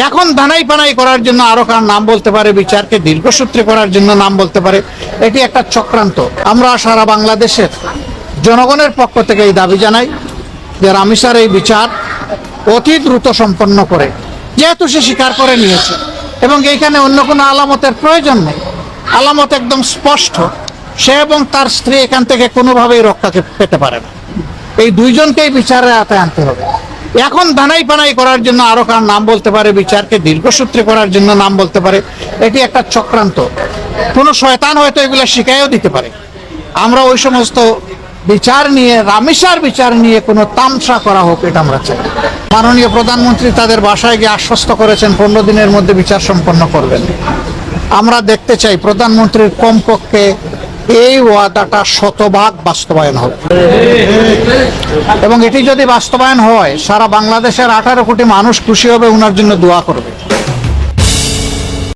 এখন ধানাই পানাই করার জন্য আরো কার নাম বলতে পারে, বিচারকে দীর্ঘসূত্রে করার জন্য নাম বলতে পারে। এটি একটা চক্রান্ত। আমরা সারা বাংলাদেশের জনগণের পক্ষ থেকে এই দাবি জানাই যে রামিসার এই বিচার অতি দ্রুত সম্পন্ন করে, যেহেতু সে স্বীকার করে নিয়েছে এবং এইখানে অন্য কোনো আলামতের প্রয়োজন নেই, আলামত একদম স্পষ্ট, সে এবং তার স্ত্রী এখান থেকে কোনোভাবেই রক্ষা পেতে পারে না। এই দুইজনকেই বিচারের আওতায় আনতে হবে। এখন ধানাই পানাই করার জন্য আরো কার নাম বলতে পারে, বিচারকে দীর্ঘসূত্রে করার জন্য নাম বলতে পারে। এটি একটা চক্রান্ত। কোনো শয়তান হয়তো এগুলো শিখাইও দিতে পারে। আমরা ওই সমস্ত বিচার নিয়ে, রামিসার বিচার নিয়ে কোনো তামসা করা হোক, এটা আমরা চাই। মাননীয় প্রধানমন্ত্রী তাদের বাসায় গিয়ে আশ্বস্ত করেছেন 15 দিনের মধ্যে বিচার সম্পন্ন করবেন। আমরা দেখতে চাই প্রধানমন্ত্রীর কমপক্ষে এই ওয়াদাটা শতভাগ বাস্তবায়ন হবে, এবং এটি যদি বাস্তবায়ন হয় সারা বাংলাদেশের 18 কোটি মানুষ খুশি হবে, ওনার জন্য দোয়া করবে।